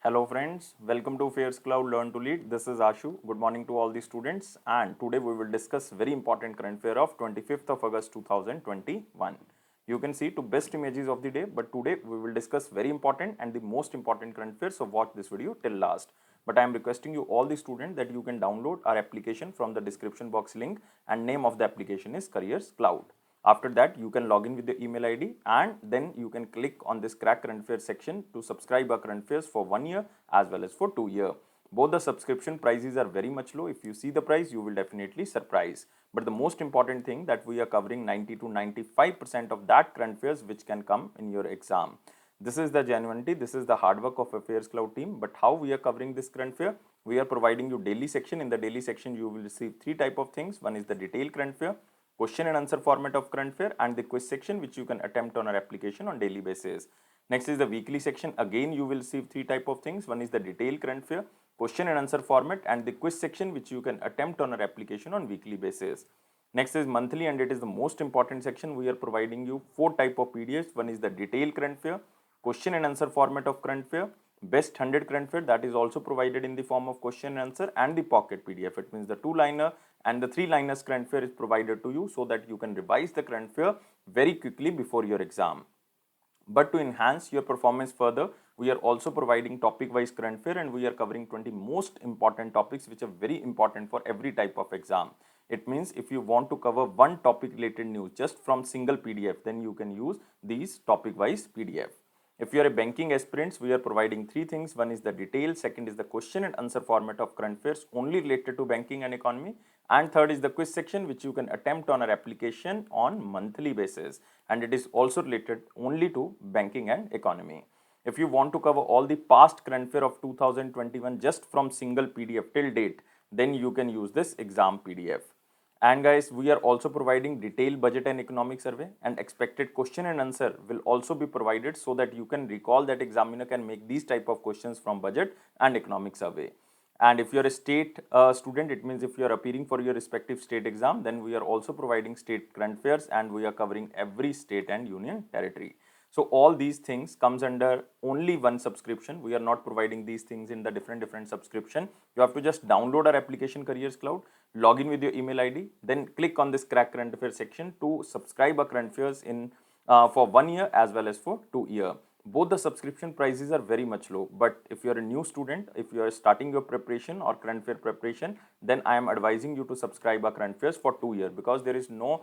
Hello friends, welcome to Fairs Cloud Learn to Lead. This is Ashu. Good morning to all the students, and today we will discuss very important current affair of 25th of August 2021. You can see two best images of the day, but today we will discuss very important and the most important current affairs, so watch this video till last. But I am requesting you all the students that you can download our application from the description box link, and name of the application is Careers Cloud. After that, you can log in with your email ID, and then you can click on this crack current affairs section to subscribe our current affairs for 1 year as well as for 2 year. Both the subscription prices are very much low. If you see the price, you will definitely surprise. But the most important thing that we are covering 90 to 95% of that current affairs which can come in your exam. This is the genuinity, this is the hard work of Affairs Cloud team. But how we are covering this current affair? We are providing you daily section. In the daily section, you will receive three type of things. One is the detailed current affair, question and answer format of current affair, and the quiz section which you can attempt on our application on daily basis. Next is the weekly section. Again, you will receive three type of things. One is the detailed current affair, question and answer format, and the quiz section which you can attempt on our application on weekly basis. Next is monthly, and it is the most important section. We are providing you four type of PDFs. One is the detailed current affair, question and answer format of current affair, best 100 current affair, that is also provided in the form of question and answer, and the pocket PDF. It means the two-liner and the three-liners current affair is provided to you so that you can revise the current affair very quickly before your exam. But to enhance your performance further, we are also providing topic-wise current affair, and we are covering 20 most important topics which are very important for every type of exam. It means if you want to cover one topic related news just from single PDF, then you can use these topic-wise PDF. If you are a banking aspirant, we are providing three things. One is the detail, second is the question and answer format of current affairs only related to banking and economy, and third is the quiz section which you can attempt on our application on monthly basis, and it is also related only to banking and economy. If you want to cover all the past current affair of 2021 just from single PDF till date, then you can use this exam PDF. And guys, we are also providing detailed budget and economic survey, and expected question and answer will also be provided so that you can recall that examiner can make these type of questions from budget and economic survey. And if you are a state student, it means if you are appearing for your respective state exam, then we are also providing state current affairs, and we are covering every state and union territory. So all these things comes under only one subscription. We are not providing these things in the different subscription. You have to just download our application Careers Cloud, log in with your email ID, then click on this crack current affairs section to subscribe our current affairs in for 1 year as well as for 2 year. Both the subscription prices are very much low, but if you are a new student, if you are starting your preparation or current affair preparation, then I am advising you to subscribe our current affairs for 2 year, because there is no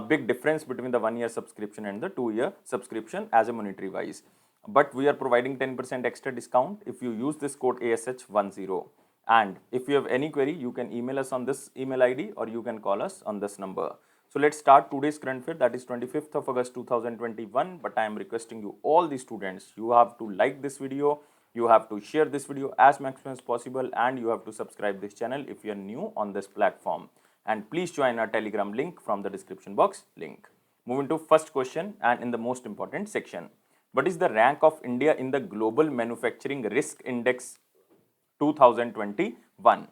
big difference between the 1 year subscription and the 2 year subscription as a monetary wise. But we are providing 10% extra discount if you use this code ASH10. And if you have any query, you can email us on this email ID or you can call us on this number. So let's start today's current affair, that is 25th of August 2021. But I am requesting you all the students, you have to like this video, you have to share this video as maximum as possible, and you have to subscribe this channel if you are new on this platform. And please join our Telegram link from the description box link. Moving to first question, and in the most important section. What is the rank of India in the Global Manufacturing Risk Index 2021?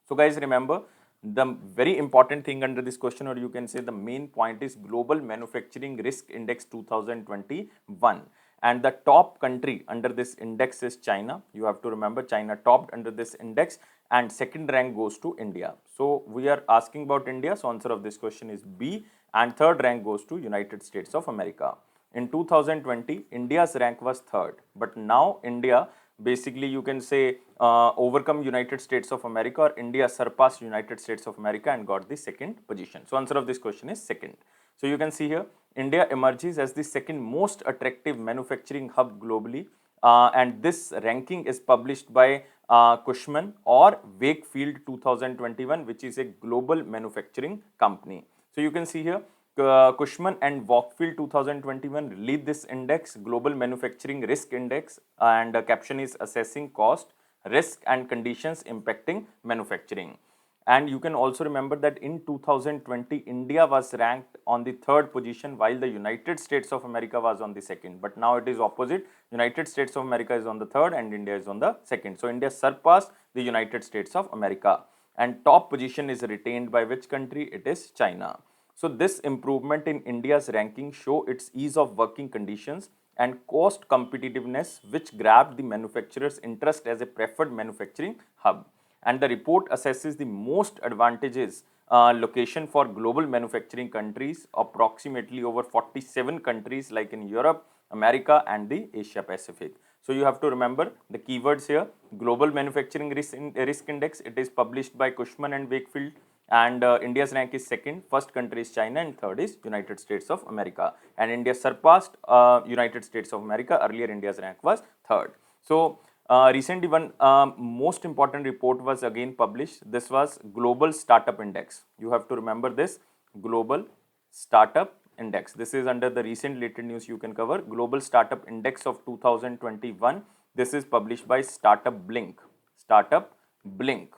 So guys, remember, the very important thing under this question, or you can say the main point, is Global Manufacturing Risk Index 2021. And the top country under this index is China. You have to remember, China topped under this index, and second rank goes to India. So we are asking about India, so answer of this question is B, and third rank goes to United States of America. In 2020, India's rank was third, but now India, basically you can say, overcome United States of America, or India surpassed United States of America and got the second position. So answer of this question is second. So you can see here, India emerges as the second most attractive manufacturing hub globally, and this ranking is published by Cushman or Wakefield 2021, which is a global manufacturing company. So you can see here, Cushman and Wakefield 2021 lead this index, Global Manufacturing Risk Index, and the caption is assessing cost, risk and conditions impacting manufacturing. And you can also remember that in 2020, India was ranked on the third position while the United States of America was on the second. But now it is opposite. United States of America is on the third and India is on the second. So India surpassed the United States of America. And top position is retained by which country? It is China. So this improvement in India's ranking show its ease of working conditions, and cost competitiveness, which grabbed the manufacturer's interest as a preferred manufacturing hub. And the report assesses the most advantageous location for global manufacturing countries, approximately over 47 countries like in Europe, America, and the Asia Pacific. So you have to remember the keywords here: Global Manufacturing Risk Index. It is published by Cushman and Wakefield, and India's rank is second. First country is China, and third is United States of America. And India surpassed United States of America. Earlier, India's rank was third. So recently, one most important report was again published. This was Global Startup Index. You have to remember this: Global Startup Index. This is under the recent related news you can cover. Global Startup Index of 2021. This is published by Startup Blink. Startup Blink.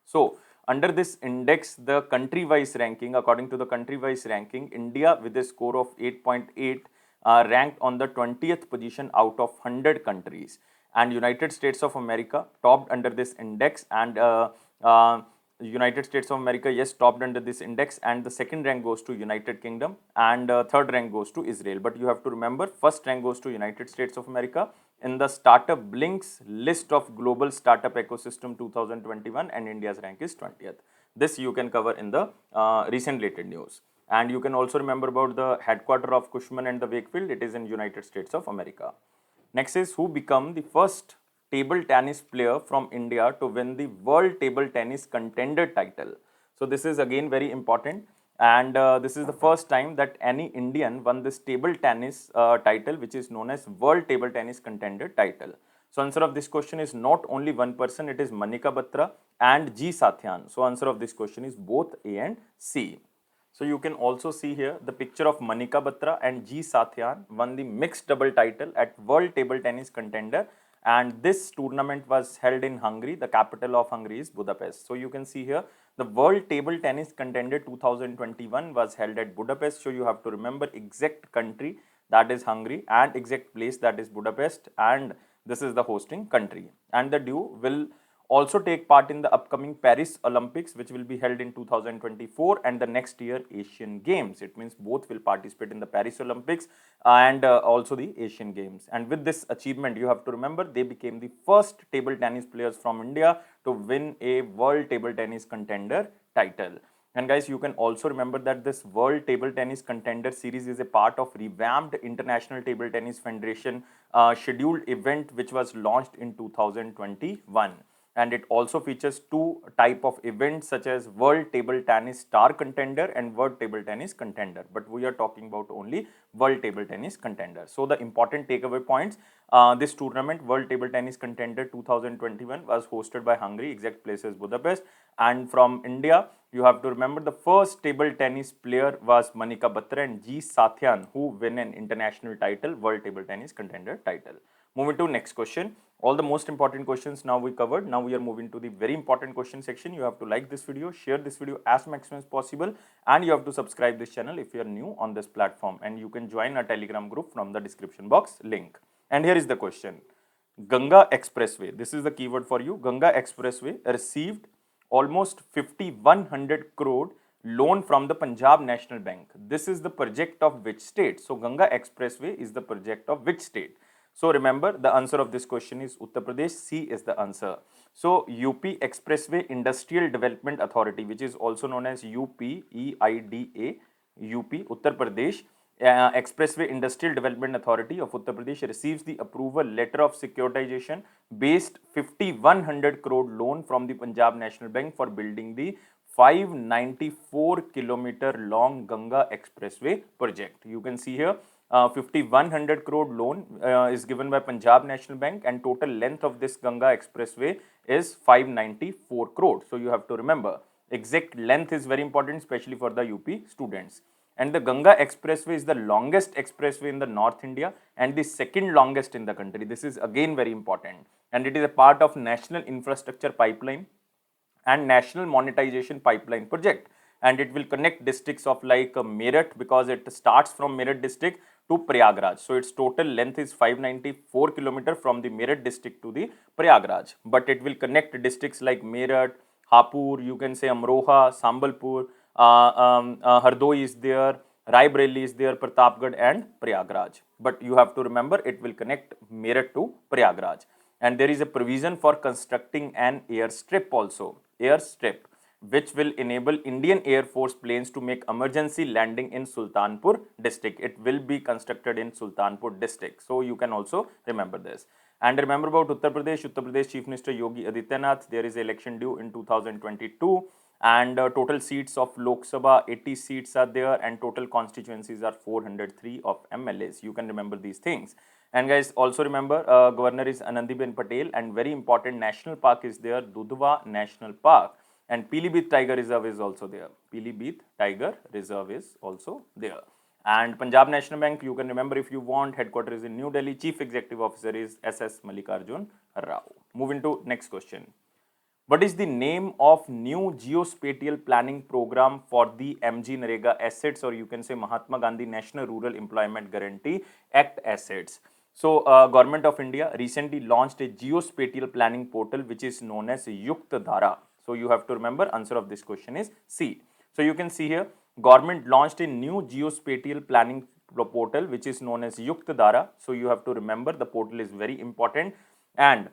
So under this index, the country-wise ranking, according to the country-wise ranking, India with a score of 8.8 ranked on the 20th position out of 100 countries, and United States of America topped under this index, and United States of America, yes, topped under this index, and the second rank goes to United Kingdom, and third rank goes to Israel. But you have to remember, first rank goes to United States of America in the Startup Blink's list of global startup ecosystem 2021, and India's rank is 20th. This you can cover in the recent related news. And you can also remember about the headquarter of Cushman and the Wakefield. It is in United States of America. Next is who become the first table tennis player from India to win the World Table Tennis Contender title. So this is again very important, and this is the first time that any Indian won this table tennis title, which is known as World Table Tennis Contender title. So answer of this question is not only one person, it is Manika Batra and G Sathyan. So answer of this question is both A and C. So you can also see here the picture of Manika Batra and G Sathyan won the mixed double title at World Table Tennis Contender, and this tournament was held in Hungary. The capital of Hungary is Budapest. So you can see here the World Table Tennis Contender 2021 was held at Budapest. So you have to remember exact country, that is Hungary, and exact place, that is Budapest, and this is the hosting country. And the duo will also take part in the upcoming Paris Olympics, which will be held in 2024, and the next year Asian Games. It means both will participate in the Paris Olympics and also the Asian Games. And with this achievement, you have to remember, they became the first table tennis players from India to win a World Table Tennis Contender title. And guys, you can also remember that this World Table Tennis Contender Series is a part of revamped International Table Tennis Federation scheduled event, which was launched in 2021. And it also features two type of events, such as World Table Tennis Star Contender and World Table Tennis Contender. But we are talking about only World Table Tennis Contender. So the important takeaway points, this tournament, World Table Tennis Contender 2021, was hosted by Hungary, exact place is Budapest. And from India, you have to remember the first table tennis player was Manika Batra and G Sathyan, who win an international title, World Table Tennis Contender title. Moving to next question. All the most important questions now we covered. Now we are moving to the very important question section. You have to like this video, share this video as maximum as possible, and you have to subscribe this channel if you are new on this platform, and you can join our Telegram group from the description box link. And here is the question. Ganga Expressway, this is the keyword for you. Ganga Expressway received almost 5100 crore loan from the Punjab National Bank. This is the project of which state? So Ganga Expressway is the project of which state? So remember, the answer of this question is Uttar Pradesh. C is the answer. So UP Expressway Industrial Development Authority, which is also known as UPEIDA, UP Uttar Pradesh Expressway Industrial Development Authority of Uttar Pradesh receives the approval letter of securitization based 5100 crore loan from the Punjab National Bank for building the 594-kilometer long Ganga Expressway project. You can see here 5100 crore loan is given by Punjab National Bank, and total length of this Ganga Expressway is 594 crore. So you have to remember, exact length is very important, especially for the UP students. And the Ganga Expressway is the longest expressway in the North India and the second longest in the country. This is again very important, and it is a part of National Infrastructure Pipeline and National Monetization Pipeline project, and it will connect districts of like Meerut, because it starts from Meerut district to Prayagraj. So its total length is 594 km from the Meerut district to the Prayagraj, but it will connect districts like Meerut, Hapur, you can say Amroha, Sambalpur, Hardoi is there, Raebareli is there, Pratapgarh and Prayagraj. But you have to remember it will connect Meerut to Prayagraj. And there is a provision for constructing an airstrip also, which will enable Indian Air Force planes to make emergency landing in Sultanpur district. It will be constructed in Sultanpur district. So you can also remember this. And remember about Uttar Pradesh Chief Minister Yogi Adityanath, there is election due in 2022 and total seats of Lok Sabha 80 seats are there and total constituencies are 403 of MLAs. You can remember these things. And guys, also remember Governor is Anandiben Patel and very important national park is there, Dudhwa National Park. And Pilibhit Tiger Reserve is also there. Pilibhit Tiger Reserve is also there. And Punjab National Bank, you can remember if you want, headquarters is in New Delhi. Chief Executive Officer is SS Mallikarjun Rao. Moving to next question. What is the name of new geospatial planning program for the MG Narega assets, or you can say Mahatma Gandhi National Rural Employment Guarantee Act assets? So, Government of India recently launched a geospatial planning portal which is known as Yukt Dhara. So, you have to remember answer of this question is C. So, you can see here government launched a new geospatial planning portal which is known as Yukt Dhara. So, you have to remember the portal is very important and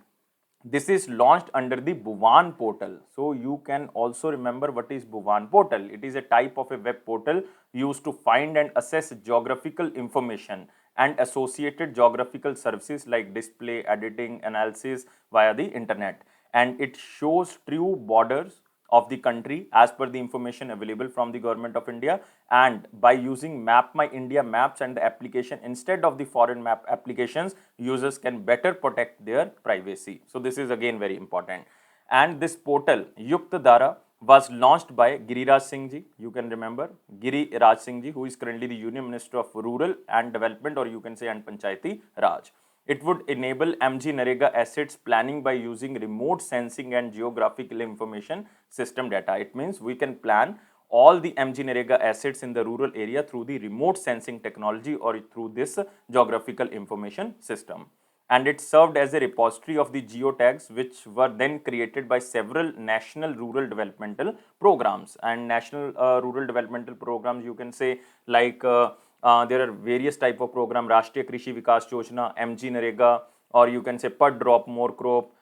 this is launched under the Bhuvan portal. So you can also remember what is Bhuvan portal. It is a type of a web portal used to find and assess geographical information and associated geographical services like display, editing, analysis via the internet. And it shows true borders of the country as per the information available from the Government of India, and by using Map My India maps and the application instead of the foreign map applications, users can better protect their privacy. So this is again very important. And this portal Yukt Dhara was launched by Giriraj Singh ji. You can remember Giriraj Singh ji, who is currently the Union Minister of Rural and Development, or you can say and Panchayati Raj. It would enable MG Narega assets planning by using remote sensing and geographical information system data. It means we can plan all the MG Narega assets in the rural area through the remote sensing technology or through this geographical information system. And it served as a repository of the geotags which were then created by several national rural developmental programs. And national rural developmental programs, you can say like there are various type of program, Rashtriya Krishi Vikas Yojana, MG Narega, or you can say Pad Drop More Crop,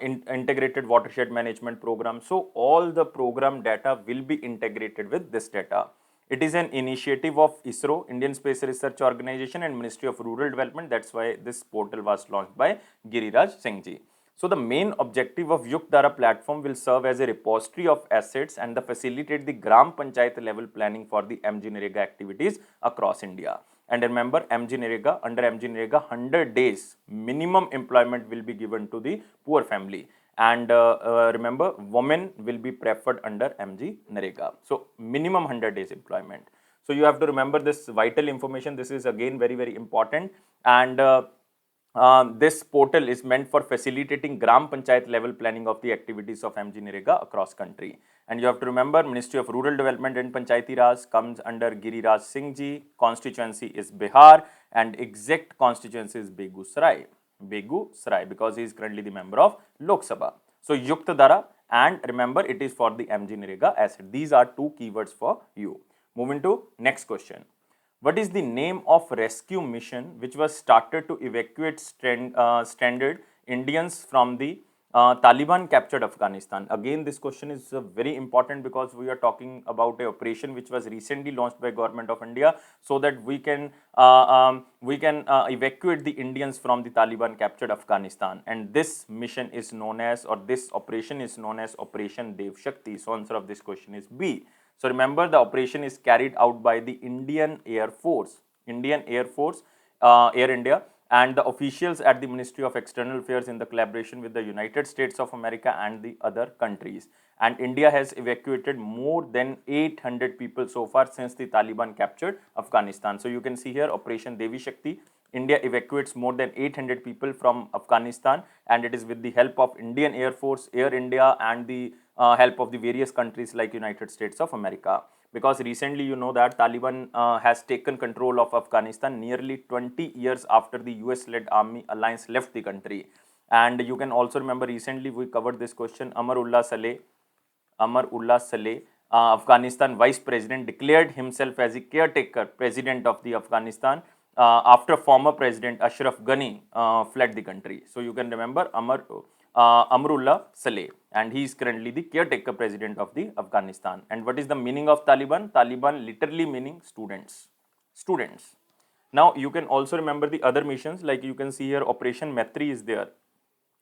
integrated watershed management program. So all the program data will be integrated with this data. It is an initiative of ISRO, Indian Space Research Organization, and Ministry of Rural Development. That's why this portal was launched by Giriraj Singh ji. So the main objective of Yukt Dhara platform will serve as a repository of assets and facilitate the Gram Panchayat level planning for the MG Narega activities across India. And remember, under MG Narega, 100 days minimum employment will be given to the poor family. And remember, women will be preferred under MG Narega. So minimum 100 days employment. So you have to remember this vital information. This is again very, very important. And this portal is meant for facilitating Gram Panchayat level planning of the activities of MG Narega across country. And you have to remember, Ministry of Rural Development and Panchayati Raj comes under Giriraj Singh ji. Constituency is Bihar and exact constituency is Begusrai, because he is currently the member of Lok Sabha. So Yukt Dhara, and remember it is for the MG Narega asset. These are two keywords for you. Moving to next question. What is the name of rescue mission which was started to evacuate stranded Indians from the Taliban captured Afghanistan? Again, this question is very important because we are talking about an operation which was recently launched by Government of India so that we can evacuate the Indians from the Taliban captured Afghanistan. And this mission is known as, or this operation is known as Operation Dev Shakti. So answer of this question is B. So remember, the operation is carried out by the Indian Air Force, Air India, and the officials at the Ministry of External Affairs in the collaboration with the United States of America and the other countries. And India has evacuated more than 800 people so far since the Taliban captured Afghanistan. So you can see here Operation Devi Shakti. India evacuates more than 800 people from Afghanistan, and it is with the help of Indian Air Force, Air India, and the help of the various countries like United States of America. Because recently you know that Taliban has taken control of Afghanistan nearly 20 years after the US-led army alliance left the country. And you can also remember recently we covered this question, Amar Ullah Saleh Afghanistan vice president, declared himself as a caretaker president of the Afghanistan after former president Ashraf Ghani fled the country. So you can remember Amrullah Saleh, and he is currently the caretaker president of the Afghanistan. And what is the meaning of Taliban? Taliban literally meaning students. Students. Now you can also remember the other missions, like you can see here Operation Maitri is there.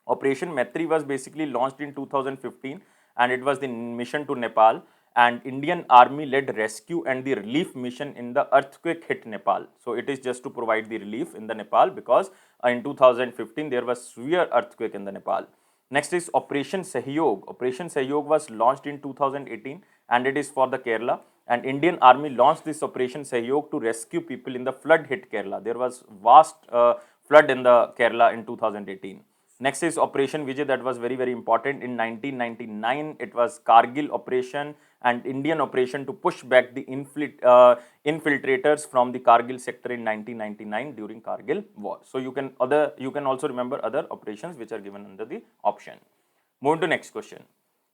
Operation Maitri was basically launched in 2015, and it was the mission to Nepal, and Indian Army led rescue and the relief mission in the earthquake hit Nepal. So it is just to provide the relief in the Nepal, because in 2015 there was severe earthquake in the Nepal. Next is Operation Sahyog. Operation Sahyog was launched in 2018, and it is for the Kerala. And Indian Army launched this Operation Sahyog to rescue people in the flood hit Kerala. There was vast flood in the Kerala in 2018. Next is Operation Vijay, that was very important. In 1999, it was Kargil operation and Indian operation to push back the infiltrators from the Kargil sector in 1999 during Kargil war. So you can also remember other operations which are given under the option. Move to next question.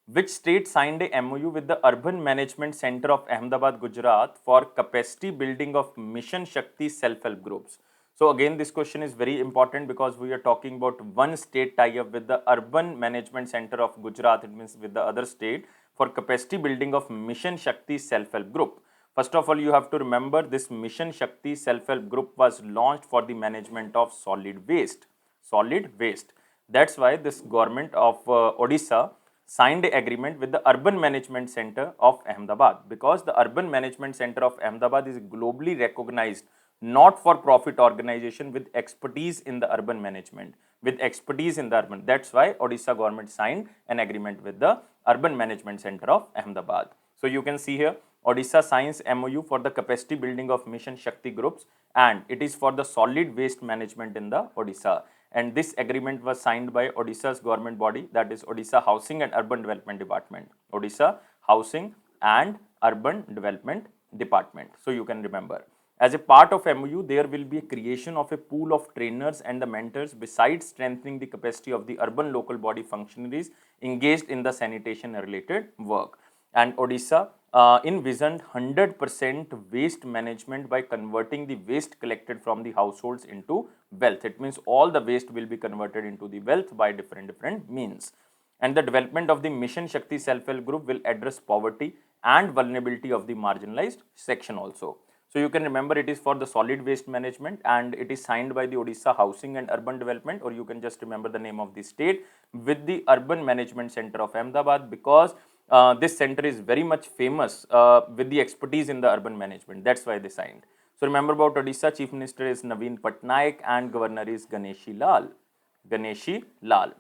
Which state signed a MOU with the Urban Management Center of Ahmedabad, Gujarat for capacity building of Mission Shakti self-help groups? So again, this question is very important because we are talking about one state tie-up with the Urban Management Center of Gujarat, it means with the other state, for capacity building of Mission Shakti self-help group. First of all, you have to remember this Mission Shakti self-help group was launched for the management of solid waste. Solid waste. That's why this government of Odisha signed an agreement with the Urban Management Center of Ahmedabad, because the Urban Management Center of Ahmedabad is globally recognized not-for-profit organization with expertise in the urban management, That's why Odisha government signed an agreement with the Urban Management Center of Ahmedabad. So you can see here, Odisha signs MOU for the capacity building of Mission Shakti groups, and it is for the solid waste management in the Odisha. And this agreement was signed by Odisha's government body, that is Odisha Housing and Urban Development Department. Odisha Housing and Urban Development Department. So you can remember. As a part of MOU, there will be a creation of a pool of trainers and the mentors, besides strengthening the capacity of the urban local body functionaries engaged in the sanitation related work. And Odisha envisioned 100% waste management by converting the waste collected from the households into wealth. It means all the waste will be converted into the wealth by different means. And the development of the Mission Shakti self-help group will address poverty and vulnerability of the marginalized section also. So you can remember it is for the solid waste management, and it is signed by the Odisha Housing and Urban Development, or you can just remember the name of the state, with the Urban Management Center of Ahmedabad, because this center is very much famous with the expertise in the urban management. That's why they signed. So remember about Odisha, Chief Minister is Naveen Patnaik and Governor is Ganeshi Lal. Ganeshi Lal.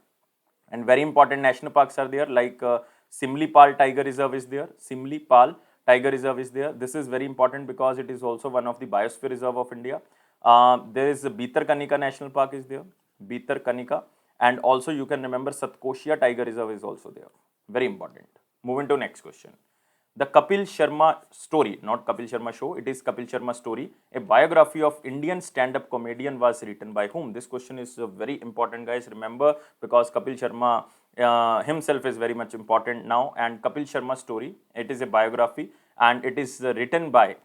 And very important national parks are there, like Simlipal Tiger Reserve is there. Simlipal Tiger Reserve is there. This is very important because it is also one of the biosphere reserve of India. There is Bhitarkanika National Park is there. Bhitarkanika. And also you can remember Satkoshia Tiger Reserve is also there. Very important. Moving to next question. The Kapil Sharma story, not Kapil Sharma show, it is Kapil Sharma story. A biography of Indian stand-up comedian was written by whom? This question is very important, guys. Remember, because Kapil Sharma himself is very much important now. And Kapil Sharma story, it is a biography, and it is written by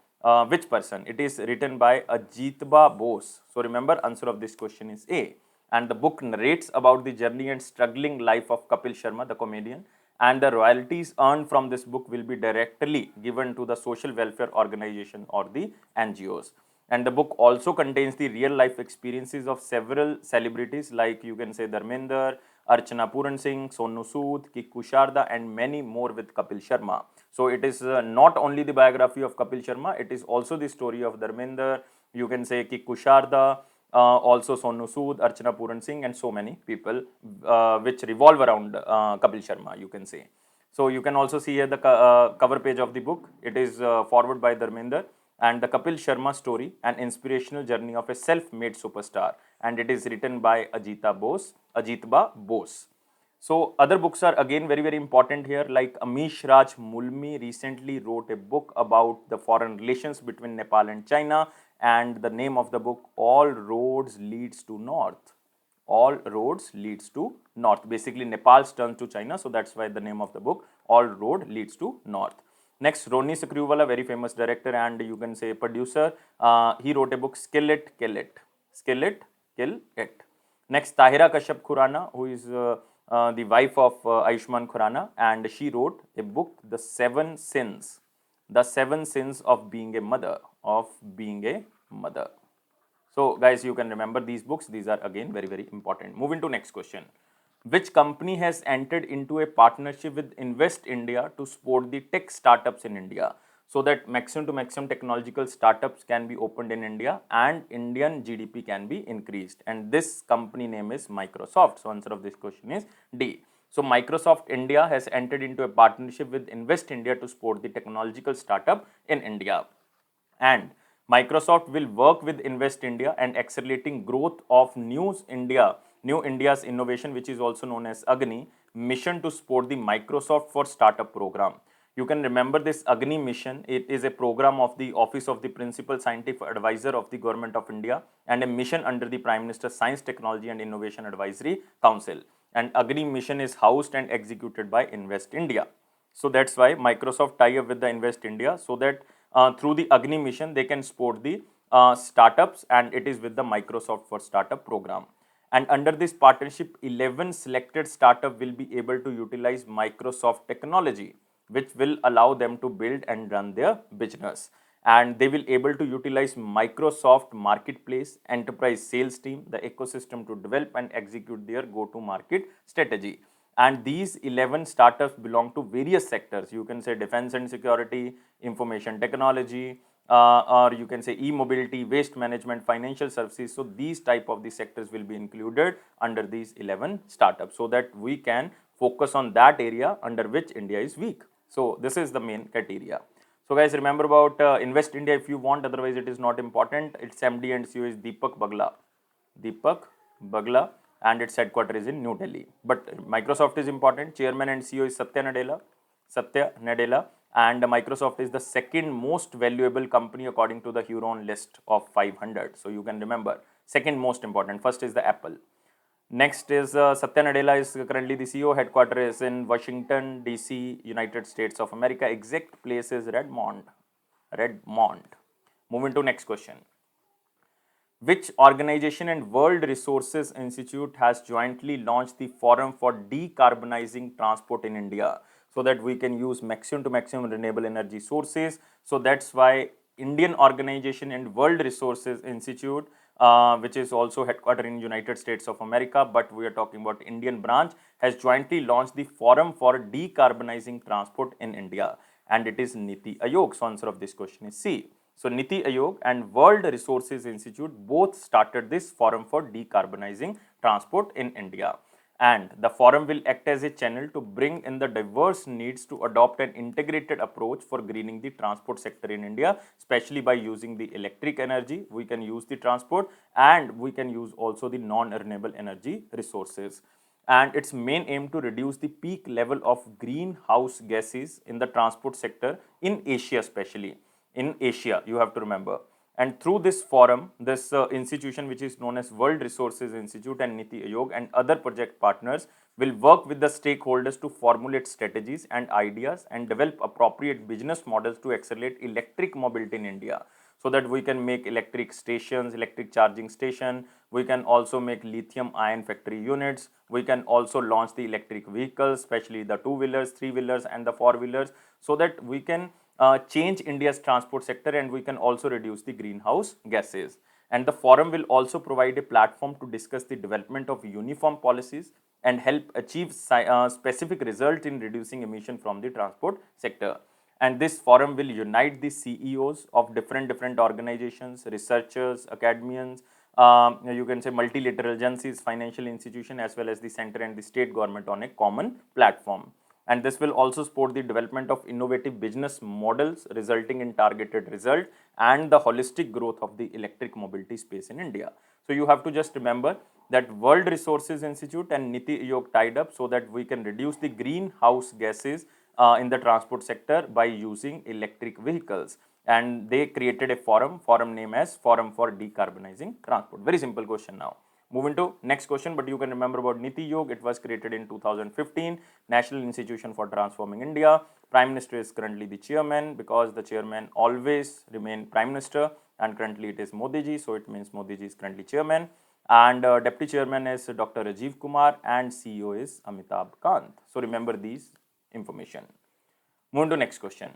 which person? It is written by Ajitba Bose. So remember, answer of this question is A. And the book narrates about the journey and struggling life of Kapil Sharma, the comedian. And the royalties earned from this book will be directly given to the social welfare organization or the NGOs. And the book also contains the real life experiences of several celebrities, like you can say Dharmender, Archana Puran Singh, Sonu Sood, Kikku Sharda, and many more with Kapil Sharma. So it is not only the biography of Kapil Sharma, it is also the story of Dharmender, you can say Kikku Sharda, also Sonu Sood, Archana Puran Singh, and so many people which revolve around Kapil Sharma, you can say. So you can also see here the cover page of the book. It is forward by Dharmender, and the Kapil Sharma story, an inspirational journey of a self-made superstar, and it is written by Ajitba Bose. So other books are again very important here, like Amish Raj Mulmi recently wrote a book about the foreign relations between Nepal and China, and the name of the book, All Roads Leads to North. All Roads Leads to North. Basically Nepal's turn to China, so that's why the name of the book, All Road Leads to North. Next, Ronnie Screwvala, very famous director and you can say producer. He wrote a book, Skill It, Kill It. Skill It, Kill It. Next, Tahira Kashyap Khurana, who is the wife of Ayushman Khurana, and she wrote a book, The Seven Sins. The Seven Sins of Being a Mother. Of being a mother. So, guys, you can remember these books. These are again very, very important. Moving to next question. Which company has entered into a partnership with Invest India to support the tech startups in India? So that maximum to maximum technological startups can be opened in India and Indian GDP can be increased. And this company name is Microsoft. So answer of this question is D. So Microsoft India has entered into a partnership with Invest India to support the technological startup in India. And Microsoft will work with Invest India and accelerating growth of New India's innovation, which is also known as Agni mission, to support the Microsoft for Startup program. You can remember this Agni mission. It is a program of the Office of the Principal Scientific Advisor of the Government of India and a mission under the Prime Minister's Science, Technology and Innovation Advisory Council. And Agni mission is housed and executed by Invest India. So that's why Microsoft tie up with the Invest India so that through the Agni mission they can support the startups, and it is with the Microsoft for Startup program. And under this partnership, 11 selected startup will be able to utilize Microsoft technology, which will allow them to build and run their business. And they will able to utilize Microsoft Marketplace, enterprise sales team, the ecosystem to develop and execute their go-to-market strategy. And these 11 startups belong to various sectors. You can say defense and security, information technology, or you can say e-mobility, waste management, financial services. So these type of the sectors will be included under these 11 startups so that we can focus on that area under which India is weak. So this is the main criteria. So guys, remember about Invest India if you want, otherwise it is not important. Its MD and CEO is Deepak Bagla. Deepak Bagla, and its headquarters is in New Delhi. But Microsoft is important. Chairman and CEO is Satya Nadella. Satya Nadella. And Microsoft is the second most valuable company according to the Huron list of 500. So you can remember, second most important. First is the Apple. Next is Satya Nadella is currently the CEO. Headquarters is in Washington, DC, United States of America. Exact place is Redmond. Redmond. Moving to next question. Which organization and World Resources Institute has jointly launched the Forum for Decarbonizing Transport in India so that we can use maximum to maximum renewable energy sources? So that's why Indian organization and World Resources Institute, which is also headquartered in United States of America, but we are talking about Indian branch, has jointly launched the Forum for Decarbonizing Transport in India, and it is Niti Aayog. So answer of this question is C. So Niti Aayog and World Resources Institute both started this Forum for Decarbonizing Transport in India. And the forum will act as a channel to bring in the diverse needs to adopt an integrated approach for greening the transport sector in India, especially by using the electric energy. We can use the transport and we can use also the non-renewable energy resources. And its main aim to reduce the peak level of greenhouse gases in the transport sector in Asia, especially in Asia, you have to remember. And through this forum, this institution, which is known as World Resources Institute and Niti Aayog and other project partners, will work with the stakeholders to formulate strategies and ideas and develop appropriate business models to accelerate electric mobility in India, so that we can make electric stations, electric charging station. We can also make lithium ion factory units. We can also launch the electric vehicles, especially the two-wheelers, three-wheelers and the four-wheelers, so that we can change India's transport sector and we can also reduce the greenhouse gases. And the forum will also provide a platform to discuss the development of uniform policies and help achieve specific results in reducing emission from the transport sector. And this forum will unite the CEOs of different organizations, researchers, academians, you can say multilateral agencies, financial institutions, as well as the center and the state government on a common platform. And this will also support the development of innovative business models resulting in targeted result and the holistic growth of the electric mobility space in India. So you have to just remember that World Resources Institute and Niti Aayog tied up so that we can reduce the greenhouse gases in the transport sector by using electric vehicles. And they created a forum name as Forum for Decarbonizing Transport. Very simple question now. Moving to next question, but you can remember about Niti Yog. It was created in 2015, National Institution for Transforming India. Prime Minister is currently the chairman because the chairman always remain Prime Minister, and currently it is Modi ji, so it means Modi ji is currently chairman. And deputy chairman is Dr. Rajiv Kumar and CEO is Amitabh Kant. So remember these information. Moving to next question.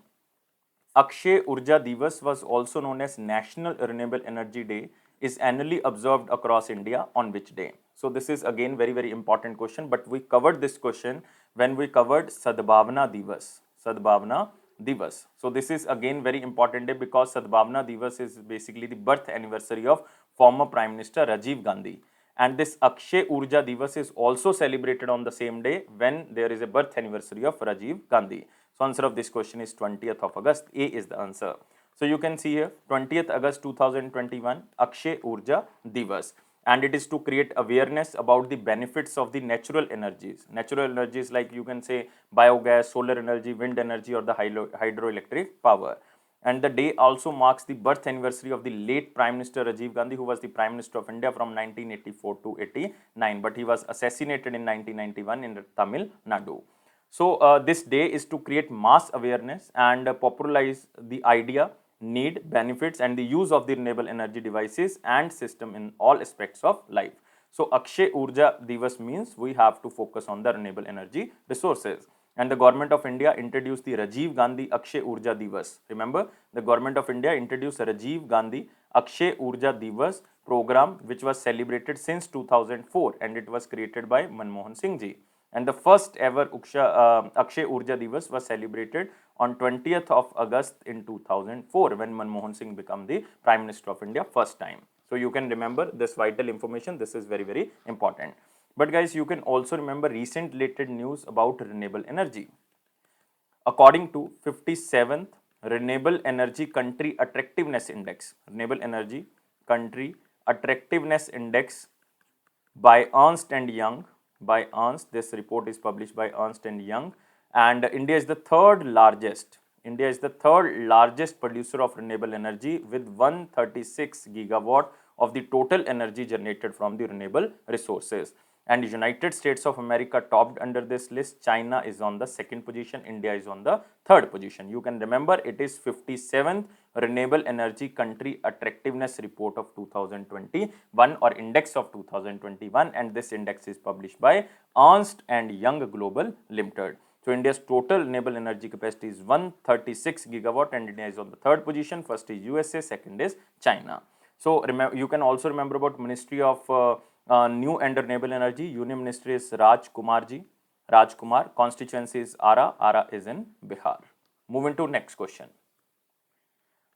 Akshay Urja Divas was also known as National Renewable Energy Day, is annually observed across India on which day? So this is again very important question, but we covered this question when we covered Sadbhavna Divas. Sadbhavna Divas. So this is again very important day because Sadbhavna Divas is basically the birth anniversary of former Prime Minister Rajiv Gandhi. And this Akshay Urja Divas is also celebrated on the same day when there is a birth anniversary of Rajiv Gandhi. So answer of this question is 20th of August. A is the answer. So you can see here 20th August 2021 Akshay Urja Divas, and it is to create awareness about the benefits of the natural energies. Natural energies like you can say biogas, solar energy, wind energy or the hydroelectric power. And the day also marks the birth anniversary of the late Prime Minister Rajiv Gandhi, who was the Prime Minister of India from 1984 to 89, but he was assassinated in 1991 in Tamil Nadu. So this day is to create mass awareness and popularize the idea, need, benefits and the use of the renewable energy devices and system in all aspects of life. So Akshay Urja Divas means we have to focus on the renewable energy resources. And the government of India introduced the Rajiv Gandhi Akshay Urja Divas. Remember, the government of India introduced Rajiv Gandhi Akshay Urja Divas program, which was celebrated since 2004, and it was created by Manmohan Singh ji. And the first ever Akshay Urja Divas was celebrated on 20th of August in 2004 when Manmohan Singh became the Prime Minister of India first time. So you can remember this vital information. This is very important. But guys, you can also remember recent related news about renewable energy. According to 57th Renewable Energy Country Attractiveness Index, Renewable Energy Country Attractiveness Index by Ernst and Young, this report is published by Ernst and Young, and India is the third largest producer of renewable energy with 136 gigawatt of the total energy generated from the renewable resources. And United States of America topped under this list. China is on the second position. India is on the third position. You can remember it is 57th Renewable Energy Country Attractiveness Report of 2021 or Index of 2021, and this index is published by Ernst and Young Global Limited. So India's total renewable energy capacity is 136 gigawatt and India is on the third position. First is USA, second is China. So you can also remember about Ministry of New and Renewable Energy. Union Minister is Raj Kumar ji. Raj Kumar. Constituency is Ara. Ara is in Bihar. Moving to next question.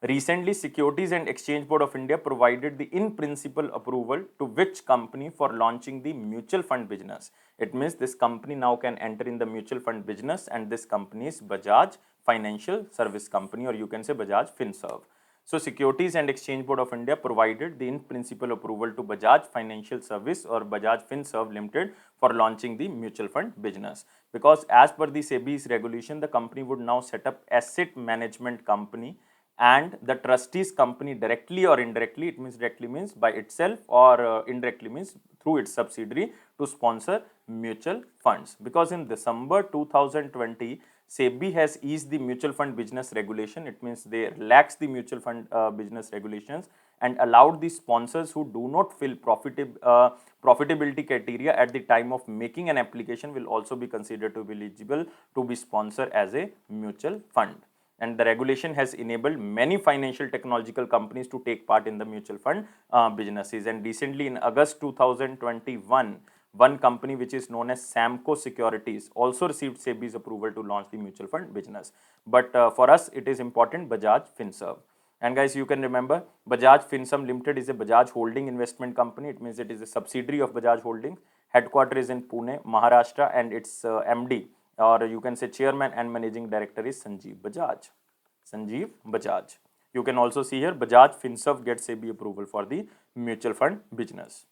Recently, Securities and Exchange Board of India provided the in-principle approval to which company for launching the mutual fund business? It means this company now can enter in the mutual fund business, and this company is Bajaj Financial Service Company, or you can say Bajaj Finserv. So Securities and Exchange Board of India provided the in-principle approval to Bajaj Financial Service or Bajaj Finserv Limited for launching the mutual fund business. Because as per the SEBI's regulation, the company would now set up asset management company and the trustees company directly or indirectly. It means directly means by itself, or indirectly means through its subsidiary, to sponsor mutual funds. Because in December 2020, SEBI has eased the mutual fund business regulation. It means they relaxed the mutual fund business regulations and allowed the sponsors who do not fill profitability criteria at the time of making an application will also be considered to be eligible to be sponsored as a mutual fund. And the regulation has enabled many financial technological companies to take part in the mutual fund businesses. And recently in August 2021, one company which is known as Samco Securities also received SEBI's approval to launch the mutual fund business. But for us, it is important Bajaj Finserv. And guys, you can remember Bajaj Finserv Limited is a Bajaj Holding investment company. It means it is a subsidiary of Bajaj Holdings. Headquarters is in Pune, Maharashtra, and its MD, or you can say chairman and managing director, is Sanjeev Bajaj. Sanjeev Bajaj. You can also see here Bajaj Finserv gets SEBI approval for the mutual fund business.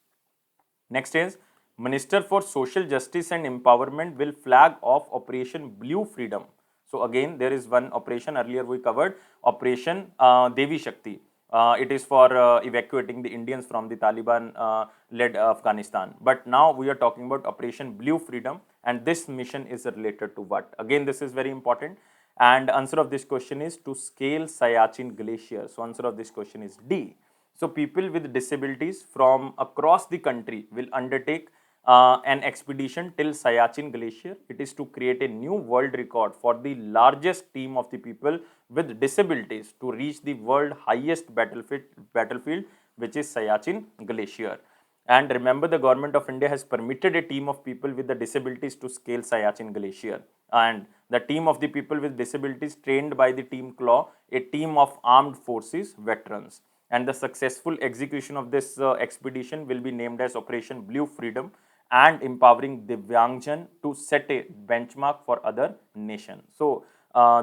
Next is Minister for Social Justice and Empowerment will flag off Operation Blue Freedom. So again, there is one operation. Earlier we covered Operation Devi Shakti. It is for evacuating the Indians from the Taliban-led Afghanistan. But now we are talking about Operation Blue Freedom, and this mission is related to what? Again, this is very important. And answer of this question is to scale Siachen Glacier. So answer of this question is D. So people with disabilities from across the country will undertake an expedition till Siachen Glacier. It is to create a new world record for the largest team of the people with disabilities to reach the world highest battlefield, which is Siachen Glacier. And remember, the government of India has permitted a team of people with the disabilities to scale Siachen Glacier. And the team of the people with disabilities trained by the Team Claw, a team of armed forces veterans. And the successful execution of this expedition will be named as Operation Blue Freedom, and empowering Divyangjan to set a benchmark for other nations. So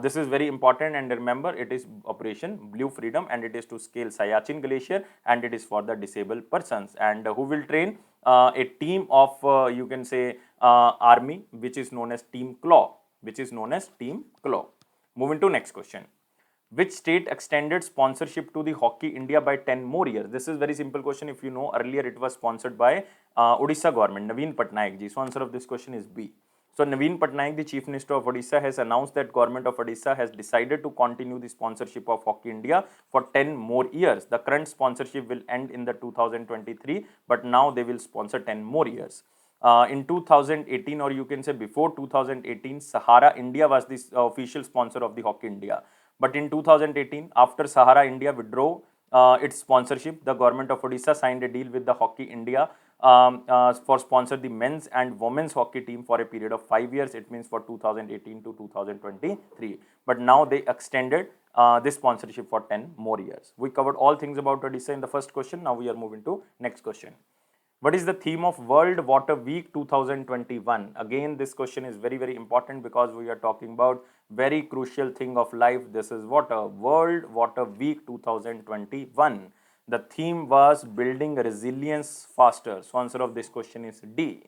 this is very important, and remember, it is Operation Blue Freedom, and it is to scale Siachen Glacier, and it is for the disabled persons. And who will train? A team of you can say army, which is known as Team Claw, Moving to next question. Which state extended sponsorship to the Hockey India by 10 more years? This is very simple question. If you know, earlier it was sponsored by Odisha government, Naveen Patnaik ji. So answer of this question is B. So Naveen Patnaik, the Chief Minister of Odisha, has announced that government of Odisha has decided to continue the sponsorship of Hockey India for 10 more years. The current sponsorship will end in the 2023, but now they will sponsor 10 more years. In 2018, or you can say before 2018, Sahara India was the official sponsor of the Hockey India. But in 2018, after Sahara India withdrew its sponsorship, the government of Odisha signed a deal with the Hockey India for sponsor the men's and women's hockey team for a period of 5 years. It means for 2018 to 2023. But now they extended this sponsorship for 10 more years. We covered all things about Odisha in the first question. Now we are moving to next question. What is the theme of World Water Week 2021? Again, this question is very, very important because we are talking about very crucial thing of life. This is water. World Water Week 2021. The theme was building resilience faster. So answer of this question is D.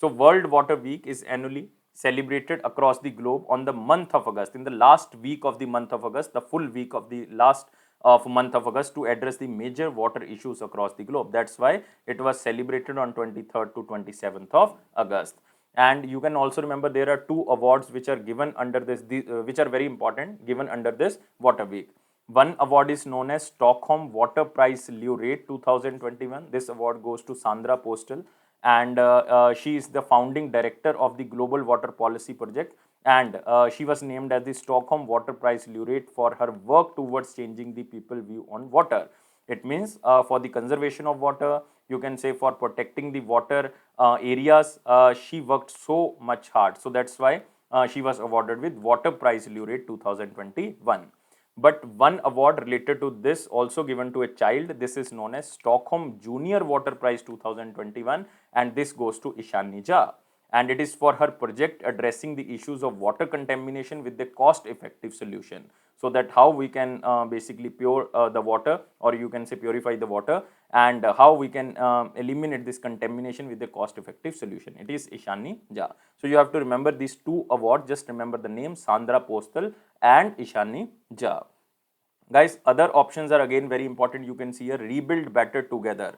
So World Water Week is annually celebrated across the globe on the month of August. In the last week of the month of August, the full week of the last of month of August, to address the major water issues across the globe. That's why it was celebrated on 23rd to 27th of August. And you can also remember there are 2 awards which are given under this, which are very important, given under this Water Week. One award is known as Stockholm Water Prize Laureate 2021. This award goes to Sandra Postel, and she is the founding director of the Global Water Policy Project, and she was named as the Stockholm Water Prize Laureate for her work towards changing the people view on water. It means for the conservation of water, you can say for protecting the water areas, she worked so much hard. So that's why she was awarded with Water Prize Laureate 2021. But one award related to this also given to a child. This is known as Stockholm Junior Water Prize 2021, and this goes to Ishani Jha. And it is for her project addressing the issues of water contamination with the cost-effective solution. So that how we can basically pure the water, or you can say purify the water, and how we can eliminate this contamination with a cost-effective solution. It is Ishani Jha. So you have to remember these 2 awards. Just remember the name Sandra Postal and Ishani Jha. Guys, other options are again very important. You can see here, Rebuild Better Together.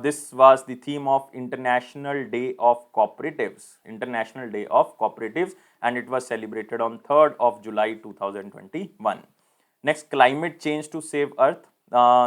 This was the theme of International Day of Cooperatives, and it was celebrated on 3rd of July 2021. Next, Climate Change to Save Earth.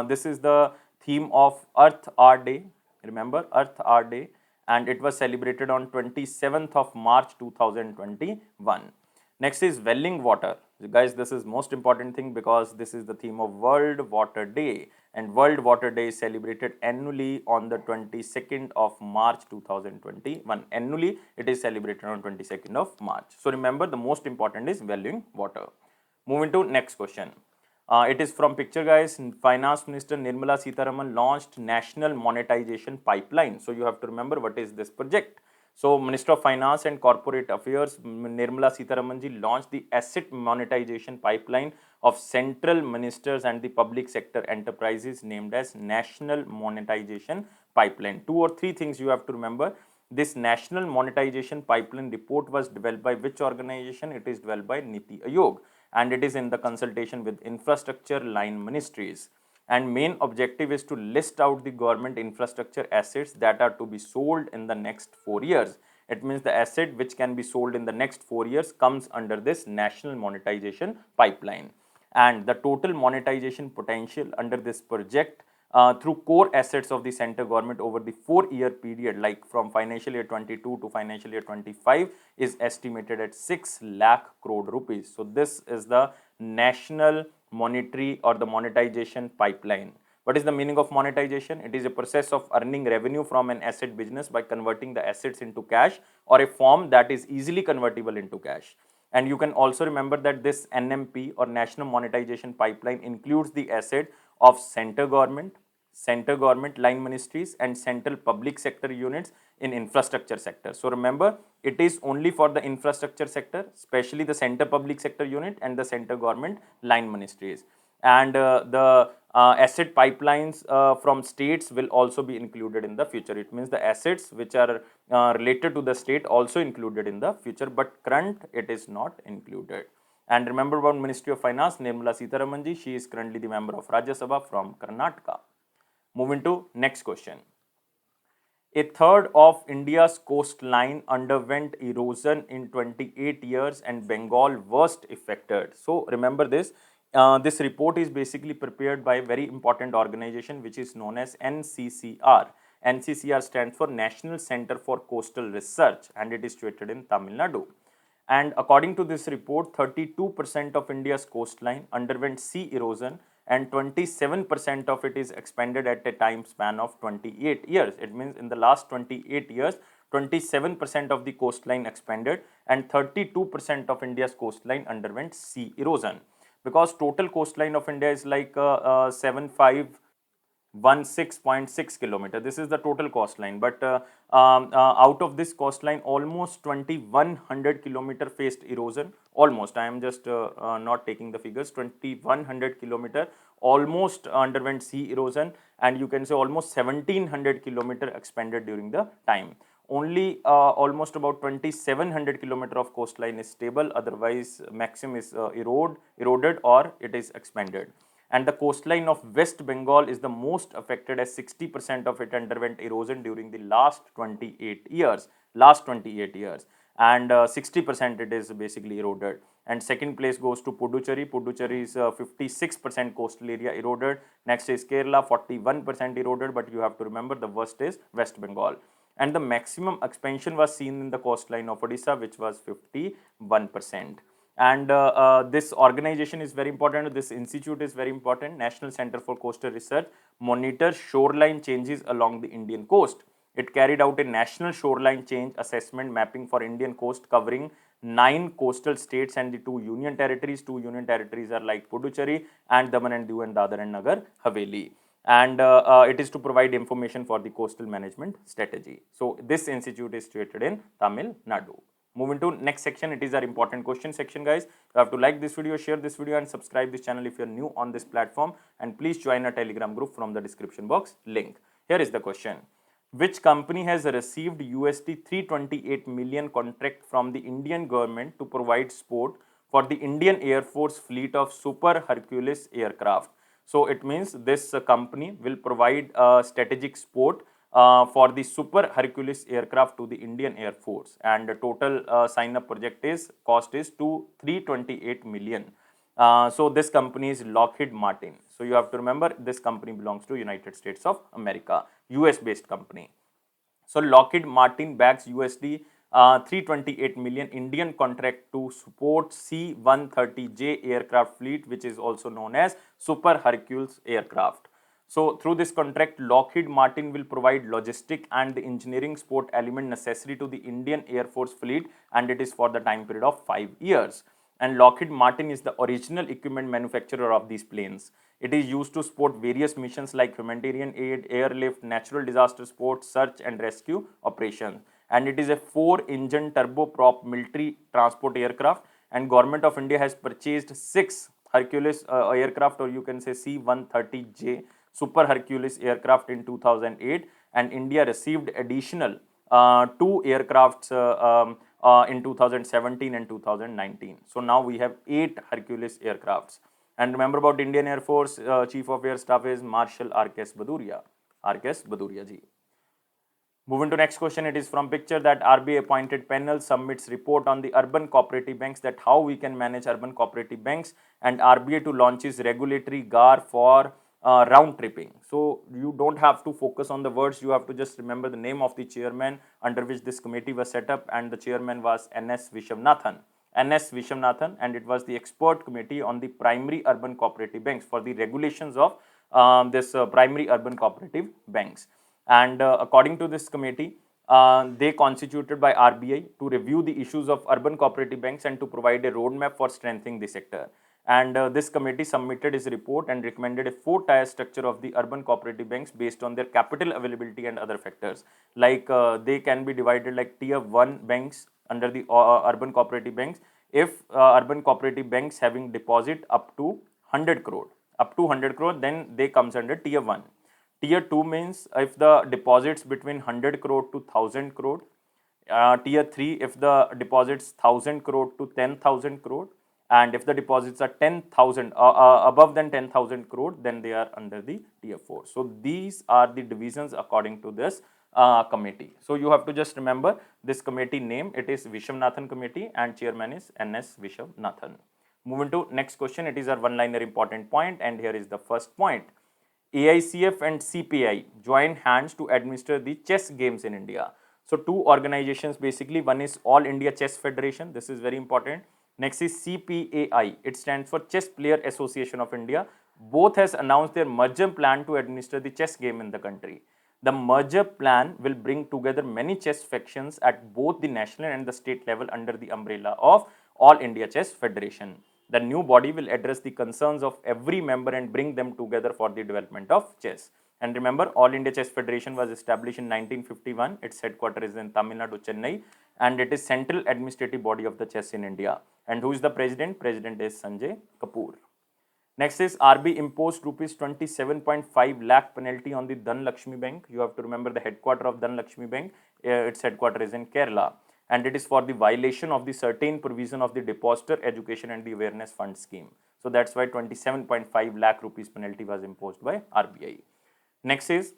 This is the theme of Earth Hour Day. Remember, Earth Hour Day, and it was celebrated on 27th of March 2021. Next is Welling Water. Guys, this is most important thing because this is the theme of World Water Day, and World Water Day is celebrated annually on the 22nd of March 2021. Annually, it is celebrated on 22nd of March. So remember, the most important is Welling Water. Moving to next question. It is from picture, guys. Finance Minister Nirmala Sitharaman launched National Monetization Pipeline. So you have to remember what is this project. So Minister of Finance and Corporate Affairs Nirmala Sitharaman ji launched the Asset Monetization Pipeline of central ministers and the public sector enterprises, named as National Monetization Pipeline. 2 or 3 things you have to remember. This National Monetization Pipeline report was developed by which organization? It is developed by Niti Aayog, and it is in the consultation with Infrastructure Line Ministries. and main objective is to list out the government infrastructure assets that are to be sold in the next 4 years. It means the asset which can be sold in the next 4 years comes under this national monetization pipeline, and the total monetization potential under this project through core assets of the central government over the 4-year period, like from financial year 22 to financial year 25, is estimated at 6 lakh crore rupees. So this is the national monetary or the monetization pipeline. What is the meaning of monetization? It is a process of earning revenue from an asset business by converting the assets into cash or a form that is easily convertible into cash. And you can also remember that this NMP or National Monetization Pipeline includes the asset of central government line ministries and central public sector units in infrastructure sector. So remember, it is only for the infrastructure sector, especially the central public sector unit and the central government line ministries. And the asset pipelines from states will also be included in the future. It means the assets which are related to the state also included in the future, but current it is not included. And remember about Ministry of Finance, Nirmala Sitharaman ji, she is currently the member of Rajya Sabha from Karnataka. Moving to next question. A third of India's coastline underwent erosion in 28 years and Bengal worst affected. So remember this. This report is basically prepared by a very important organization which is known as NCCR. NCCR stands for National Center for Coastal Research, and it is situated in Tamil Nadu. And according to this report, 32% of India's coastline underwent sea erosion and 27% of it is expanded at a time span of 28 years. It means in the last 28 years, 27% of the coastline expanded and 32% of India's coastline underwent sea erosion. Because total coastline of India is like 7516.6 kilometer. This is the total coastline, but out of this coastline, almost 2100 kilometer faced erosion. Almost, I am just not taking the figures. 2100 kilometer almost underwent sea erosion, and you can say almost 1700 kilometer expanded during the time. Only almost about 2700 kilometer of coastline is stable. Otherwise, maximum is eroded or it is expanded. And the coastline of West Bengal is the most affected, as 60% of it underwent erosion during the last 28 years. And 60% it is basically eroded. And second place goes to Puducherry. Puducherry is 56% coastal area eroded. Next is Kerala, 41% eroded, but you have to remember the worst is West Bengal. And the maximum expansion was seen in the coastline of Odisha, which was 51%. And this organization is very important. This institute is very important. National Center for Coastal Research monitors shoreline changes along the Indian coast. It carried out a national shoreline change assessment mapping for Indian coast, covering 9 coastal states and the 2 union territories. 2 union territories are like Puducherry and Daman and Diu and Dadar and Nagar Haveli. And it is to provide information for the coastal management strategy. So this institute is situated in Tamil Nadu. Moving to next section, it is our important question section, guys. You have to like this video, share this video, and subscribe this channel if you are new on this platform. And please join our Telegram group from the description box link. Here is the question. Which company has received USD 328 million contract from the Indian government to provide support for the Indian Air Force fleet of Super Hercules aircraft? So it means this company will provide strategic support for the Super Hercules aircraft to the Indian Air Force, and the total sign-up project is cost is to 328 million. So this company is Lockheed Martin. So you have to remember this company belongs to United States of America, US based company. So Lockheed Martin backs USD 328 million Indian contract to support C-130J aircraft fleet, which is also known as Super Hercules aircraft. So through this contract, Lockheed Martin will provide logistic and the engineering support element necessary to the Indian Air Force fleet, and it is for the time period of 5 years. And Lockheed Martin is the original equipment manufacturer of these planes. It is used to support various missions like humanitarian aid, airlift, natural disaster support, search and rescue operations. And it is a 4-engine turboprop military transport aircraft, and Government of India has purchased 6 Hercules aircraft, or you can say C-130J Super Hercules aircraft in 2008, and India received additional 2 aircrafts in 2017 and 2019. So now we have 8 Hercules aircrafts. And remember about Indian Air Force Chief of Air Staff is Marshal R.K.S. Bhaduria. R.K.S. Bhaduria ji. Moving to next question, it is from picture that RBI appointed panel submits report on the urban cooperative banks, that how we can manage urban cooperative banks, and RBI to launches regulatory GAR for round tripping. So you don't have to focus on the words, you have to just remember the name of the chairman under which this committee was set up, and the chairman was N.S. Viswanathan. N.S. Viswanathan, and it was the expert committee on the primary urban cooperative banks for the regulations of this primary urban cooperative banks. And according to this committee, they constituted by RBI to review the issues of urban cooperative banks and to provide a roadmap for strengthening the sector. And this committee submitted its report and recommended a four-tier structure of the urban cooperative banks based on their capital availability and other factors. Like they can be divided like tier 1 banks under the urban cooperative banks. If urban cooperative banks having deposit up to 100 crore, then they comes under tier 1. Tier 2 means if the deposits between 100 crore to 1000 crore. Tier 3 if the deposits 1000 crore to 10,000 crore. And if the deposits are 10,000 above than 10,000 crore, then they are under the tier 4. So these are the divisions according to this committee. So you have to just remember this committee name. It is Viswanathan committee and chairman is N.S. Viswanathan. Moving to next question. It is our one-liner important point, and here is the first point. AICF and CPI join hands to administer the chess games in India. So two organizations basically, one is All India Chess Federation, this is very important. Next is CPAI, it stands for Chess Player Association of India. Both has announced their merger plan to administer the chess game in the country. The merger plan will bring together many chess factions at both the national and the state level under the umbrella of All India Chess Federation. The new body will address the concerns of every member and bring them together for the development of chess. And remember, All India Chess Federation was established in 1951. Its headquarters is in Tamil Nadu, Chennai, and it is central administrative body of the chess in India. And who is the president? President is Sanjay Kapoor. Next is RBI imposed rupees 27.5 lakh penalty on the Dhanlaxmi Bank. You have to remember the headquarter of Dhanlaxmi Bank. Its headquarters is in Kerala. And it is for the violation of the certain provision of the Depositor Education and the Awareness Fund scheme. So that's why 27.5 lakh rupees penalty was imposed by RBI. Next is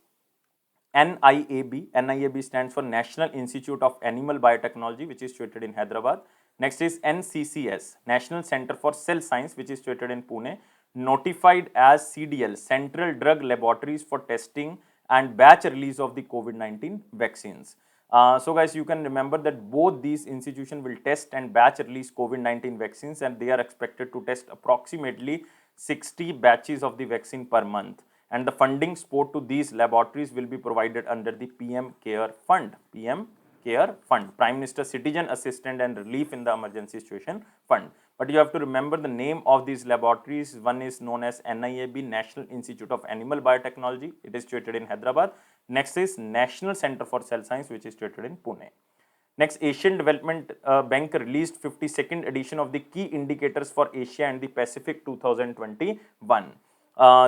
NIAB. NIAB stands for National Institute of Animal Biotechnology, which is situated in Hyderabad. Next is NCCS, National Center for Cell Science, which is situated in Pune, notified as CDL, Central Drug Laboratories for testing and batch release of the COVID-19 vaccines. So guys, you can remember that both these institutions will test and batch release COVID-19 vaccines, and they are expected to test approximately 60 batches of the vaccine per month. And the funding support to these laboratories will be provided under the PM CARE Fund. PM CARE Fund, Prime Minister Citizen Assistance and Relief in the Emergency Situation Fund. But you have to remember the name of these laboratories. One is known as NIAB, National Institute of Animal Biotechnology. It is situated in Hyderabad. Next is National Center for Cell Science, which is situated in Pune. Next, Asian Development Bank released 52nd edition of the Key Indicators for Asia and the Pacific 2021.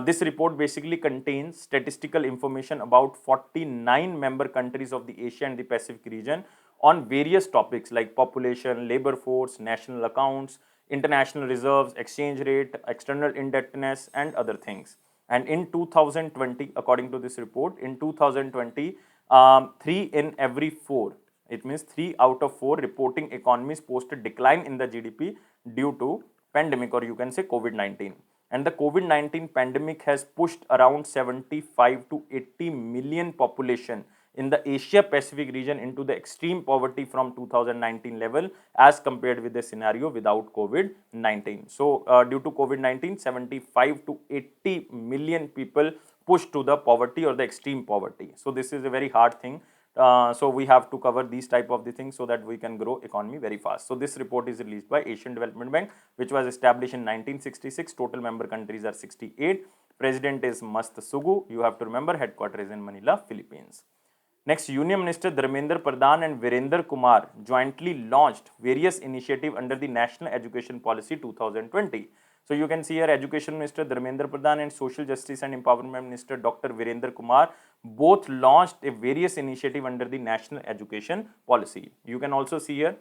This report basically contains statistical information about 49 member countries of the Asia and the Pacific region on various topics like population, labor force, national accounts, international reserves, exchange rate, external indebtedness, and other things. And in 2020, according to this report, in 2020, 3 in every 4, it means 3 out of 4 reporting economies posted decline in the GDP due to pandemic, or you can say COVID-19. And the COVID-19 pandemic has pushed around 75 to 80 million population in the Asia Pacific region into the extreme poverty from 2019 level as compared with the scenario without COVID-19. So due to COVID-19, 75 to 80 million people pushed to the poverty or the extreme poverty. So this is a very hard thing. So we have to cover these type of the things so that we can grow economy very fast. So this report is released by Asian Development Bank, which was established in 1966. Total member countries are 68. President is Mast Sugu. You have to remember headquarters is in Manila, Philippines. Next, Union Minister Dharmendra Pradhan and Virender Kumar jointly launched various initiatives under the National Education Policy 2020. So you can see here Education Minister Dharmendra Pradhan and Social Justice and Empowerment Minister Dr. Virender Kumar both launched a various initiative under the National Education Policy. You can also see here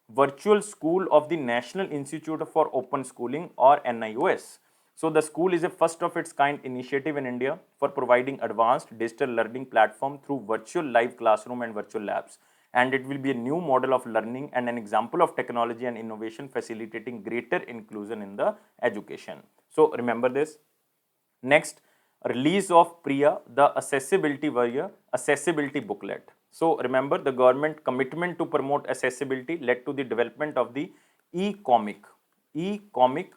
Virtual School of the National Institute for Open Schooling, or NIOS. So the school is a first of its kind initiative in India for providing advanced digital learning platform through virtual live classroom and virtual labs. And it will be a new model of learning and an example of technology and innovation facilitating greater inclusion in the education. So remember this. Next, release of Priya, the accessibility warrior, accessibility booklet. So remember, the government commitment to promote accessibility led to the development of the e-comic,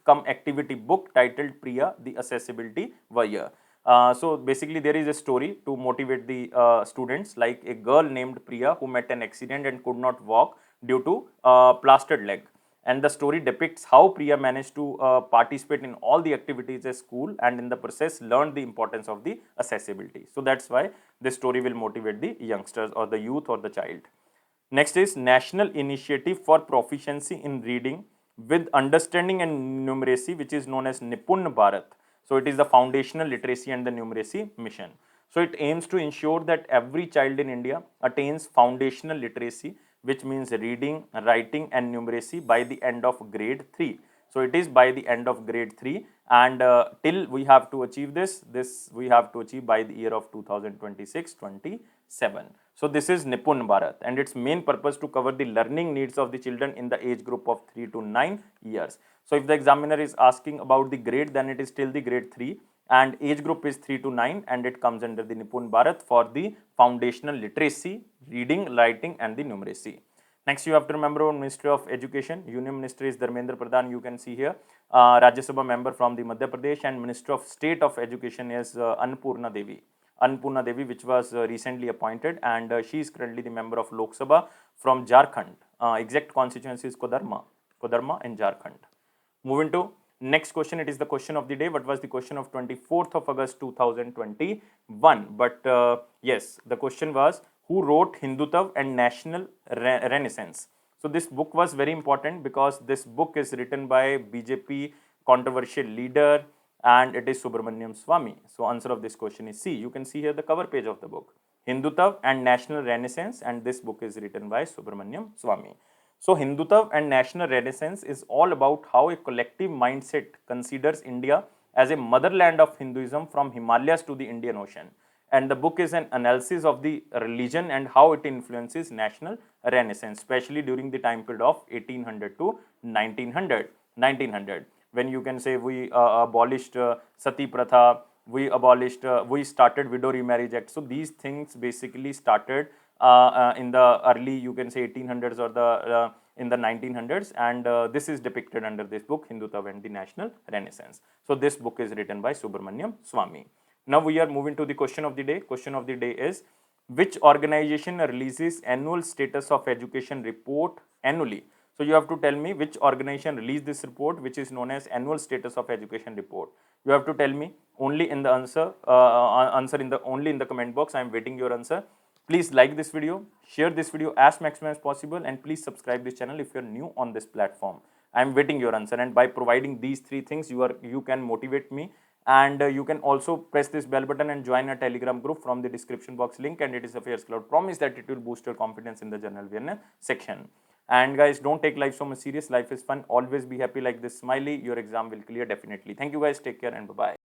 come activity book titled Priya, the accessibility warrior. So basically, there is a story to motivate the students, like a girl named Priya who met an accident and could not walk due to plastered leg. And the story depicts how Priya managed to participate in all the activities at school and in the process learned the importance of the accessibility. So that's why this story will motivate the youngsters or the youth or the child. Next is National Initiative for Proficiency in Reading with Understanding and Numeracy, which is known as Nipun Bharat. So it is the foundational literacy and the numeracy mission. So it aims to ensure that every child in India attains foundational literacy, which means reading, writing and numeracy by the end of grade 3. So it is by the end of grade 3, and till we have to achieve this we have to achieve by the year of 2026-27. So this is Nipun Bharat, and its main purpose to cover the learning needs of the children in the age group of 3 to 9 years. So if the examiner is asking about the grade, then it is till the grade 3, and age group is 3 to 9, and it comes under the Nipun Bharat for the foundational literacy, reading, writing and the numeracy. Next, you have to remember Ministry of Education. Union Minister is Dharmendra Pradhan, you can see here. Rajya Sabha member from the Madhya Pradesh, and Minister of State of Education is Annapurna Devi. Annapurna Devi, which was recently appointed, and she is currently the member of Lok Sabha from Jharkhand. Exact constituency is Kodarma in Jharkhand. Moving to next question, it is the question of the day. What was the question of 24th of August 2021? But yes, the question was, who wrote Hindutva and National Renaissance? So this book was very important because this book is written by BJP controversial leader, and it is Subramaniam Swamy. So answer of this question is C. You can see here the cover page of the book, Hindutva and National Renaissance, and this book is written by Subramaniam Swamy. So Hindutva and National Renaissance is all about how a collective mindset considers India as a motherland of Hinduism from Himalayas to the Indian Ocean. And the book is an analysis of the religion and how it influences national renaissance, especially during the time period of 1800 to 1900, when you can say we abolished Sati Pratha, we started Widow Remarriage Act. So these things basically started in the early, you can say 1800s or the in the 1900s, and this is depicted under this book, Hindutva and the National Renaissance. So this book is written by Subramaniam Swamy. Now we are moving to the question of the day. Question of the day is, which organization releases annual status of education report annually? So you have to tell me which organization released this report, which is known as annual status of education report. You have to tell me only in the answer only in the comment box. I am waiting your answer. Please like this video, share this video as maximum as possible, and please subscribe this channel if you are new on this platform. I am waiting your answer, and by providing these three things, you can motivate me. And you can also press this bell button and join a Telegram group from the description box link, and it is a Affairs Cloud promise that it will boost your confidence in the general awareness section. And guys, don't take life so much serious. Life is fun. Always be happy like this smiley. Your exam will clear definitely. Thank you guys. Take care and bye-bye.